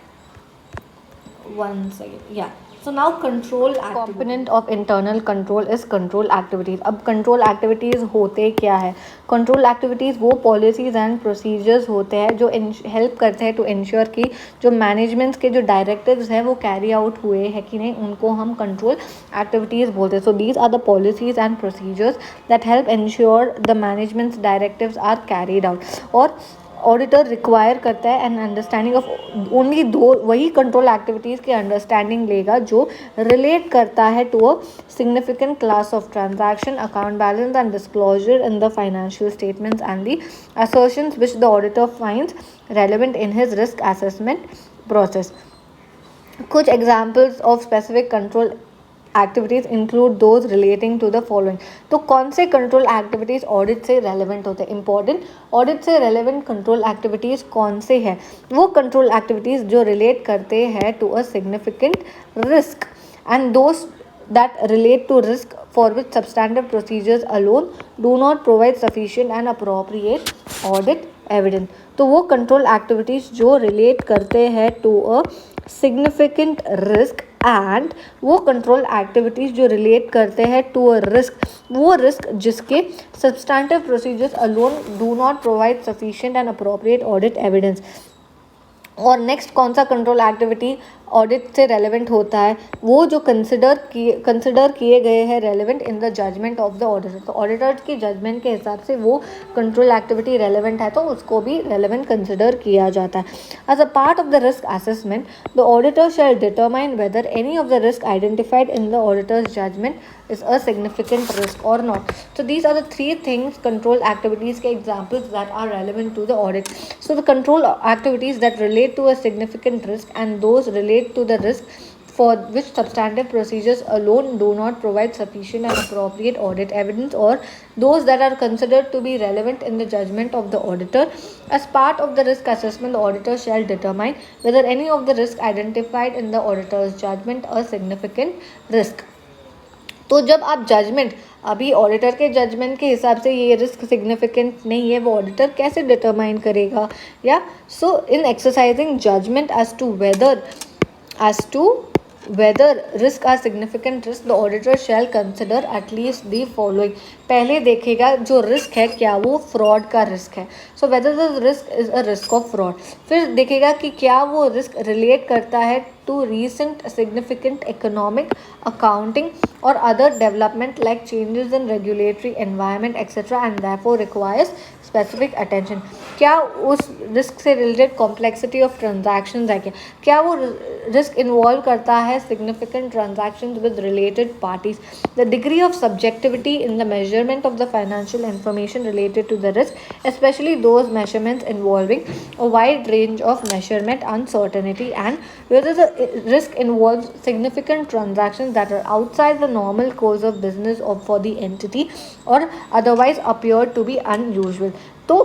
One second. Yeah. So now control component of internal control is control activities. अब control activities होते क्या है? Control activities वो policies and procedures होते हैं जो help करते हैं to ensure कि जो management के जो directives हैं वो carry out हुए हैं कि नहीं, उनको हम control activities बोलते हैं. So these are the policies and procedures that help ensure the management's directives are carried out. और ऑडिटर रिक्वायर करता है एन अंडरस्टैंडिंग ऑफ ओनली दो, वही कंट्रोल एक्टिविटीज़ की अंडरस्टैंडिंग लेगा जो रिलेट करता है to a significant class of transaction, account balance and disclosure in the financial statements and the assertions which the auditor finds relevant in his risk assessment process. कुछ examples of specific control activities include those relating to the following. तो कौन से control activities audit से relevant होते हैं? Important, audit से relevant control activities कौन से हैं? वो कंट्रोल एक्टिविटीज जो रिलेट करते हैं to a significant risk and those that relate to risk for which substantive procedures alone do not provide sufficient and appropriate audit evidence। तो वो कंट्रोल एक्टिविटीज़ जो रिलेट करते हैं to a significant risk and वो control activities जो relate करते हैं to a risk, वो रिस्क जिसके substantive procedures alone do not provide sufficient and appropriate audit evidence. और नेक्स्ट कौन सा कंट्रोल एक्टिविटी ऑडिट से रेलेवेंट होता है? वो जो कंसिडर किए गए हैं relevant in the judgement of the auditor. तो ऑडिटर्स की जजमेंट के हिसाब से वो कंट्रोल एक्टिविटी रेलेवेंट है तो उसको भी रेलेवेंट कंसिडर किया जाता है। As a part of the risk assessment the auditor shall determine whether any of the risk identified in the auditors judgement is a significant risk or not। So these are the three things, control activities के examples that are relevant to the audit। So the control activities that relate to a significant risk and those relate to the risk for which substantive procedures alone do not provide sufficient and appropriate audit evidence, or those that are considered to be relevant in the judgment of the auditor। As part of the risk assessment, the auditor shall determine whether any of the risk identified in the auditor's judgment a significant risk। तो जब आप judgement, अभी auditor के judgement के हिसाब से ये risk significant नहीं है, वो ऑडिटर कैसे डिटरमाइन करेगा? या so in exercising judgement as to whether risk are significant risk, the auditor shall consider at least the following। पहले देखेगा जो रिस्क है क्या वो फ्रॉड का रिस्क है, सो whether the risk is a risk of fraud। फिर देखेगा कि क्या वो रिस्क रिलेट करता है to recent significant economic, accounting or other development like changes in regulatory environment etc and therefore requires specific attention. क्या उस रिस्क से रिलेटेड कॉम्प्लेक्सिटी ऑफ ट्रांजैक्शंस है क्या वो रिस्क इन्वॉल्व करता है significant transactions with related parties. The degree of subjectivity in the measurement of the financial information related to the risk specially those measurements involving a wide range of measurement uncertainty and whether the risk involves significant transactions that are outside the normal course of business or for the entity or otherwise appear to be unusual। तो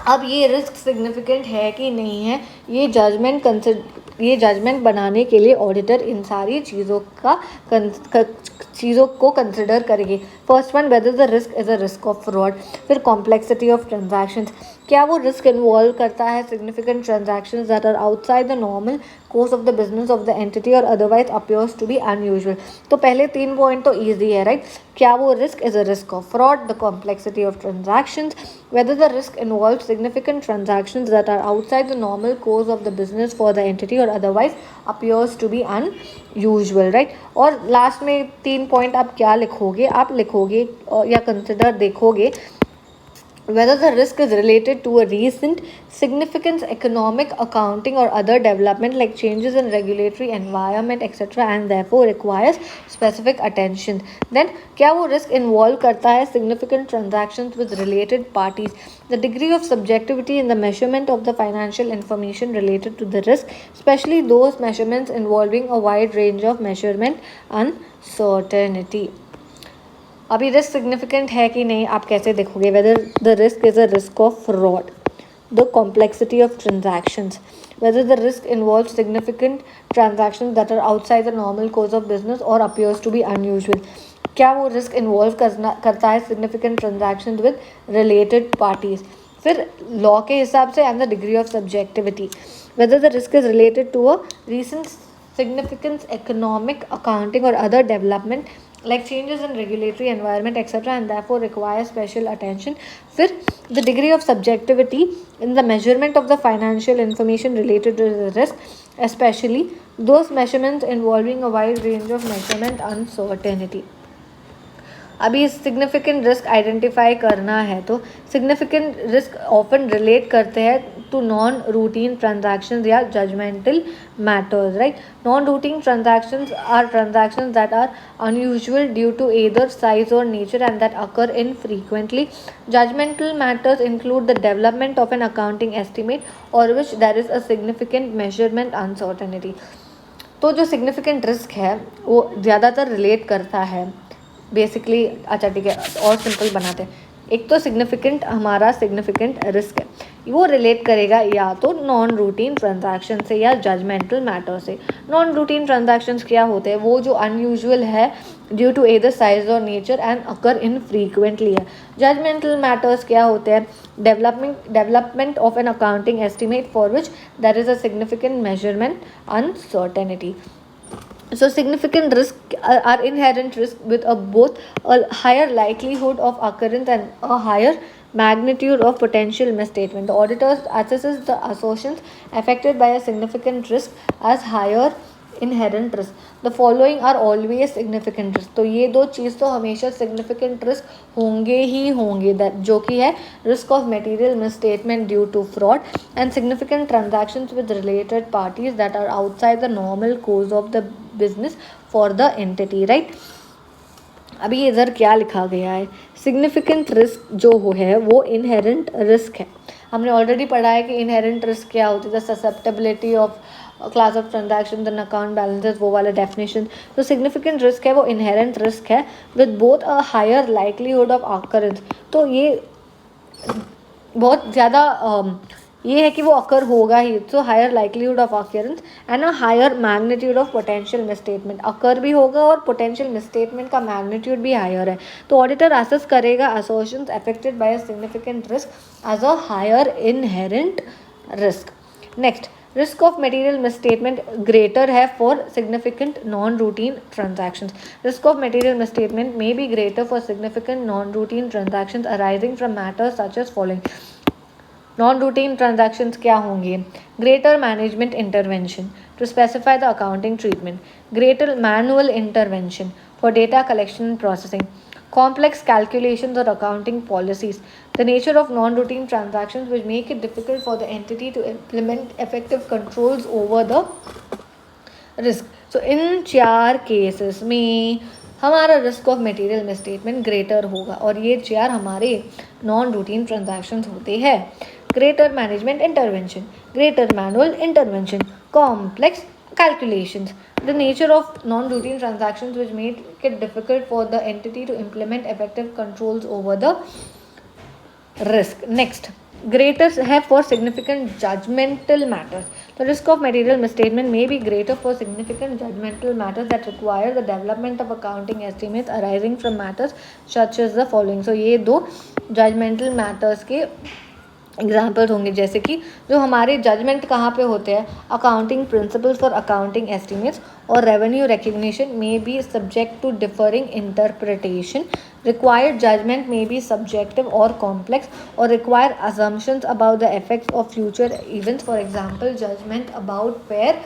अब ये risk significant है कि नहीं है, ये judgement बनाने के लिए ऑडिटर इन सारी चीज़ों को कंसिडर करेंगे। First one, whether the risk is a risk of fraud. फिर कॉम्प्लेक्सिटी ऑफ ट्रांजैक्शंस, क्या वो रिस्क इन्वॉल्व करता है significant transactions that are outside the normal course of the business of the entity or otherwise appears to be unusual. तो पहले 3 point तो easy है, right? क्या वो risk is a risk of fraud, the complexity of transactions, whether the risk involves significant transactions that are outside the normal course of the business for the entity or otherwise appears to be unusual, right? और last में 3 point आप क्या लिखोगे? आप लिखोगे या consider देखोगे whether the risk is related to a recent significant economic, accounting or other development like changes in regulatory environment etc and therefore requires specific attention। Then क्या वो risk involve करता है significant transactions with related parties। The degree of subjectivity in the measurement of the financial information related to the risk, especially those measurements involving a wide range of measurement uncertainty। अभी risk significant है कि नहीं आप कैसे देखोगे? Whether the risk is a risk of fraud, the complexity of transactions, whether the risk involve significant transactions that are outside the normal course of business और appears to be unusual. क्या वो risk involve करता है significant transactions with related parties. फिर law के हिसाब से and the degree of subjectivity, whether the risk is related to a recent significant economic, accounting or other development like changes in regulatory environment etc and therefore require special attention। फिर the degree of subjectivity in the measurement of the financial information related to the risk, especially those measurements involving a wide range of measurement uncertainty। अभी significant risk identify करना है तो significant risk often relate करते हैं to non routine transactions या judgemental matters, right? Non routine transactions are transactions that are unusual due to either size और nature and that occur infrequently. Judgemental matters include the development of an accounting estimate or which there is a significant measurement uncertainty. तो जो significant risk है वो ज़्यादातर relate करता है basically. अच्छा ठीक है, और सिंपल बनाते हैं। एक तो सिग्निफिकेंट हमारा सिग्निफिकेंट रिस्क है, वो रिलेट करेगा या तो नॉन रूटीन ट्रांजैक्शन से या जजमेंटल मैटर से। नॉन रूटीन ट्रांजैक्शंस क्या होते हैं, वो जो अनयूजुअल है ड्यू टू एदर साइज और nature and occur infrequently है। जजमेंटल मैटर्स क्या होते हैं, development of an accounting estimate for which there is a significant measurement uncertainty. So significant risk are inherent risk with both a higher likelihood of occurrence and a higher magnitude of potential misstatement. The auditor assesses the assertions affected by a significant risk as higher inherent risk. The following are always significant risk. तो ये दो चीज़ तो हमेशा significant risk होंगे ही होंगे, जो कि है risk of material misstatement due to fraud and significant transactions with related parties that are outside the normal course of the business for the entity, right? अभी इधर क्या लिखा गया है, सिग्निफिकेंट रिस्क जो है वो इनहेरेंट रिस्क है। हमने ऑलरेडी पढ़ा है कि इनहेरेंट रिस्क क्या होती है, the susceptibility of class of transaction and account balances, वो वाला डेफिनेशन। तो सिग्निफिकेंट रिस्क है वो इनहेरेंट रिस्क है with both a higher likelihood of occurrence. तो ये बहुत ज़्यादा ये है कि वो अकर होगा ही। So higher likelihood of occurrence and a higher magnitude of potential misstatement, occur भी होगा और पोटेंशियल मिसस्टेटमेंट का मैग्नीट्यूड भी हायर है। तो ऑडिटर असेस करेगा assertions affected by a significant risk as a higher inherent risk. Next, risk of material misstatement greater है for significant non routine transactions. Risk of material misstatement may be greater for significant non routine transactions arising from matters such as following. Non routine transactions क्या होंगे, greater management intervention to specify the accounting treatment, greater manual intervention for data collection and processing, complex calculations or accounting policies, the nature of non-routine transactions which make it difficult for the entity to implement effective controls over the risk. So in 4 cases में हमारा risk of material misstatement greater होगा और ये 4 हमारे non routine transactions होते हैं। Greater management intervention, greater manual intervention, complex calculations, the nature of non-routine transactions which make it difficult for the entity to implement effective controls over the risk. Next, greater है for significant judgmental matters. The risk of material misstatement may be greater for significant judgmental matters that require the development of accounting estimates arising from matters such as the following. So ये दो judgmental matters के examples होंगे, जैसे कि जो हमारे judgement कहाँ पे होते हैं, accounting principles for accounting estimates और रेवेन्यू रिकग्निशन में be subject to differing interpretation, required judgement में बी सब्जेक्टिव और कॉम्प्लेक्स और require assumptions about the effects of future events, for example judgment about fair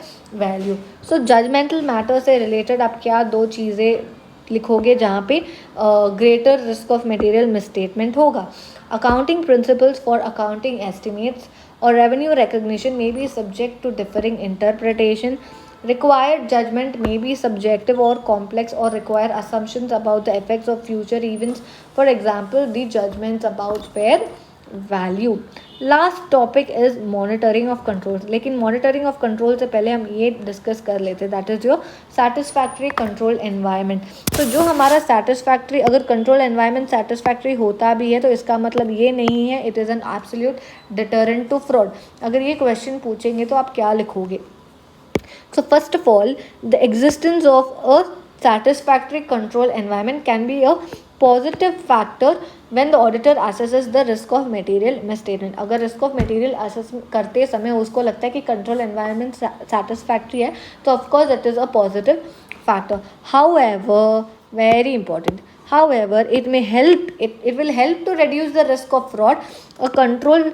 value. So judgmental matter से related आप क्या दो चीज़ें लिखोगे जहाँ पे greater risk of material misstatement होगा, accounting principles for accounting estimates or revenue recognition may be subject to differing interpretation, required judgment may be subjective or complex or require assumptions about the effects of future events, for example the judgments about fair value. Last topic is monitoring of controls, लेकिन monitoring of control से पहले हम ये discuss कर लेते, that is your satisfactory control environment. तो जो हमारा सेटिस्फैक्ट्री, अगर कंट्रोल एनवायरनमेंट सेटिस्फैक्ट्री होता भी है तो इसका मतलब ये नहीं है it is an absolute deterrent to fraud. अगर ये क्वेश्चन पूछेंगे तो आप क्या लिखोगे? So first of all, the existence of a satisfactory control environment can be a positive factor when the auditor assesses the risk of material misstatement. अगर risk of material assess करते समय उसको लगता है कि control environment satisfactory है तो of course it is a positive factor. However, very important, however it may help, it will help to reduce the risk of fraud.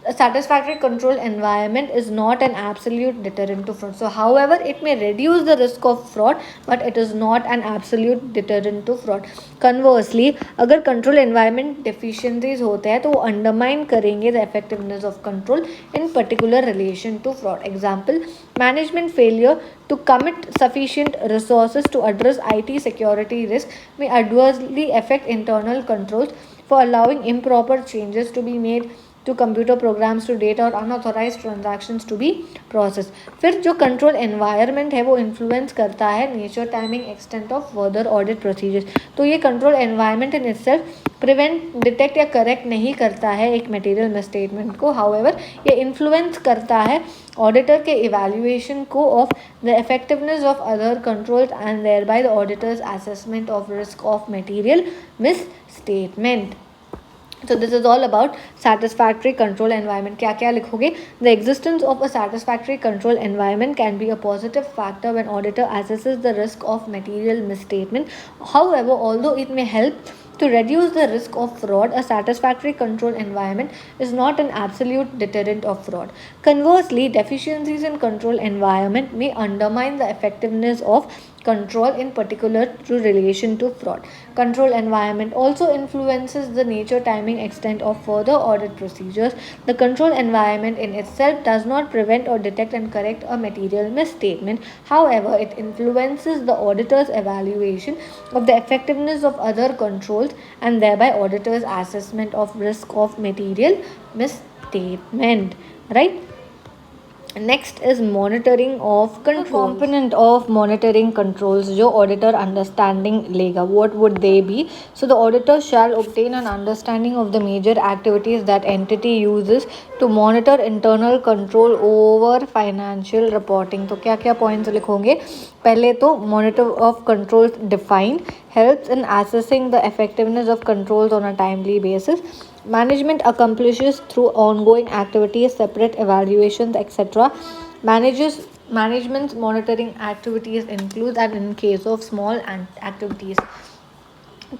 A satisfactory control environment is not an absolute deterrent to fraud. So however it may reduce the risk of fraud but it is not an absolute deterrent to fraud. Conversely, अगर control environment deficiencies होते हैं तो वो undermine करेंगे the effectiveness of control in particular relation to fraud. Example, management failure to commit sufficient resources to address IT security risk may adversely affect internal controls for allowing improper changes to be made, to computer programs to data or unauthorized transactions to be processed. फिर जो control environment है वो influence करता है nature, timing, extent of further audit procedures. तो ये control environment in itself prevent, detect या correct नहीं करता है एक material misstatement को. However, ये influence करता है auditor के evaluation को of the effectiveness of other controls and thereby the auditor's assessment of risk of material misstatement. So this is all about satisfactory control environment. क्या क्या लिखोगे? The existence of a satisfactory control environment can be a positive factor when auditor assesses the risk of material misstatement. However, although it may help to reduce the risk of fraud, a satisfactory control environment is not an absolute deterrent of fraud. Conversely, deficiencies in control environment may undermine the effectiveness of control, in particular through relation to fraud. Control environment also influences the nature, timing, extent of further audit procedures. The control environment in itself does not prevent or detect and correct a material misstatement. However, it influences the auditor's evaluation of the effectiveness of other controls and thereby auditor's assessment of risk of material misstatement. Right? Next is monitoring of controls. The component of monitoring controls जो auditor understanding लेगा, what would they be? So the auditor shall obtain an understanding of the major activities that entity uses to monitor internal control over financial reporting. तो क्या क्या points लिखोगे? पहले तो monitor of controls defined helps in assessing the effectiveness of controls on a timely basis. Management accomplishes through ongoing activities, separate evaluations, etc. Management's monitoring activities include, and in case of small activities.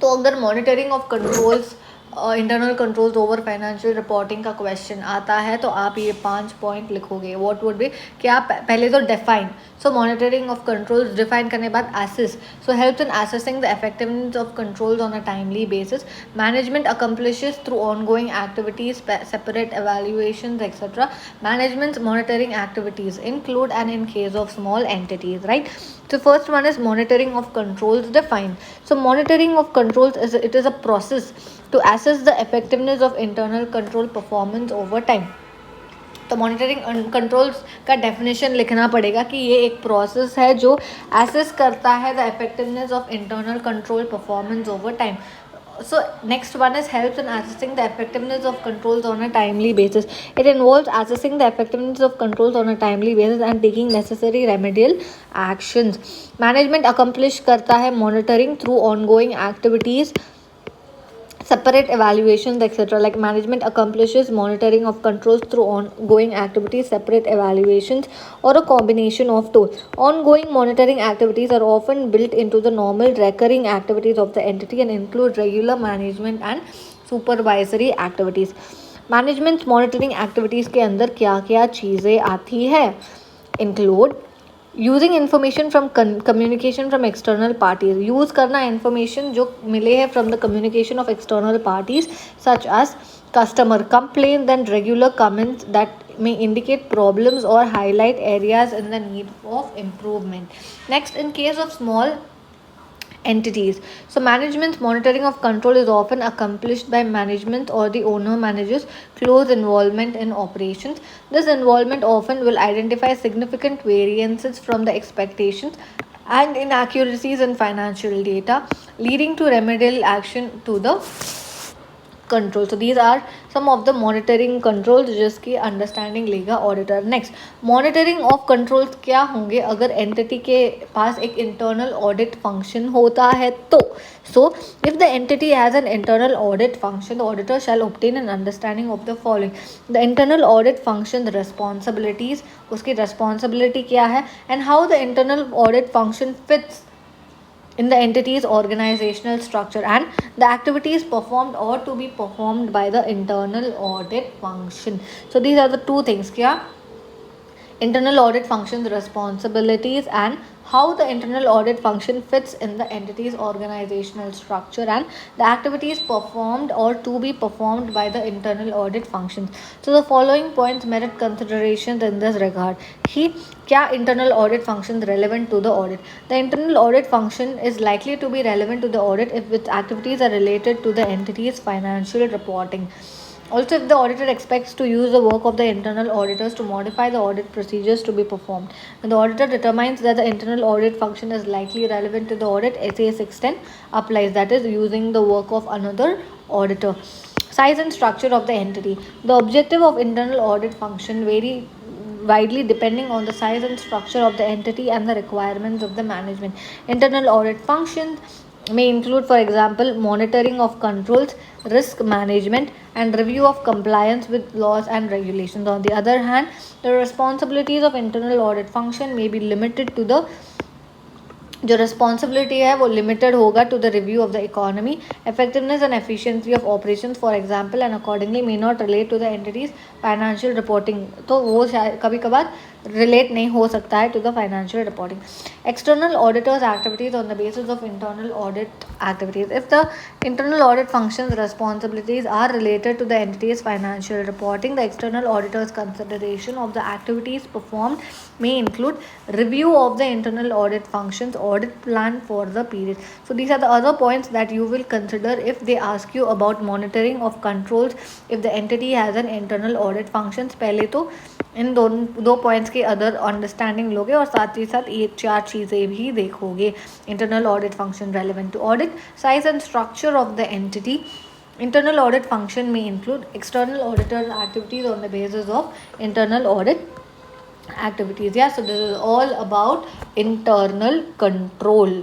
तो अगर monitoring of controls internal controls over financial reporting का question आता है तो आप ये 5 point लिखोगे. What would be, क्या पहले तो define. So monitoring of controls define करने के बाद assess. So helps in assessing the effectiveness of controls on a timely basis. Management accomplishes through ongoing activities, separate evaluations etcetera. Management's monitoring activities include and in case of small entities, right? So first one is monitoring of controls defined. So monitoring of controls is a process to assess the effectiveness of internal control performance over time. तो monitoring controls का definition लिखना पड़ेगा कि ये एक process है जो assess करता है the effectiveness of internal control performance over time. So next one is helps in assessing the effectiveness of controls on a timely basis. It involves assessing the effectiveness of controls on a timely basis and taking necessary remedial actions. Management accomplish करता है monitoring through ongoing activities, separate evaluations, etc. Like management accomplishes monitoring of controls through ongoing activities, separate evaluations, or a combination of two. Ongoing monitoring activities are often built into the normal recurring activities of the entity and include regular management and supervisory activities. Management monitoring activities के अंदर क्या क्या चीज़ें आती है? Include using information from communication from external parties. Use करना information जो मिले हैं from the communication of external parties such as customer complaints and regular comments that may indicate problems or highlight areas in the need of improvement. Next, in case of small entities. So management's monitoring of control is often accomplished by management or the owner manager's close involvement in operations. This involvement often will identify significant variances from the expectations and inaccuracies in financial data, leading to remedial action to the control. So these are some of the monitoring controls जिसकी understanding लेगा auditor. Next, monitoring of controls क्या होंगे अगर entity के पास एक internal audit function होता है तो. So if the entity has an internal audit function, the auditor shall obtain an understanding of the following. The internal audit function responsibilities, उसकी responsibility क्या है, and how the internal audit function fits in the entity's organizational structure, and the activities performed or to be performed by the internal audit function. So these are the two things, kya? Internal audit functions, responsibilities, and how the internal audit function fits in the entity's organizational structure, and the activities performed or to be performed by the internal audit functions. So the following points merit consideration in this regard. He क्या internal audit functions relevant to the audit? The internal audit function is likely to be relevant to the audit if its activities are related to the entity's financial reporting. Also, if the auditor expects to use the work of the internal auditors to modify the audit procedures to be performed, when the auditor determines that the internal audit function is likely relevant to the audit, SA 610 applies, that is, using the work of another auditor. Size and structure of the entity. The objective of internal audit function vary widely depending on the size and structure of the entity and the requirements of the management. Internal audit functions may include, for example, monitoring of controls, risk management, and review of compliance with laws and regulations. On the other hand, the responsibilities of internal audit function may be limited to the जो responsibility है वो limited होगा to the review of the economy, effectiveness and efficiency of operations for example, and accordingly may not relate to the entity's financial reporting. तो वो शायद कभी कभार relate नहीं हो सकता है to the financial reporting. External auditors activities on the basis of internal audit activities. If the internal audit functions responsibilities are related to the entity's financial reporting, the external auditor's consideration of the activities performed may include review of the internal audit functions, audit plan for the period. So these are the other points that you will consider if they ask you about monitoring of controls if the entity has an internal audit functions. पहले तो इन दो points के other understanding लोगे और साथ ही साथ ये 4 चीज़ें भी देखोगे. Internal audit function relevant to audit, size and structure of the entity. Internal audit function may include external auditor activities on the basis of internal audit activities. Yeah, so this is all about internal control.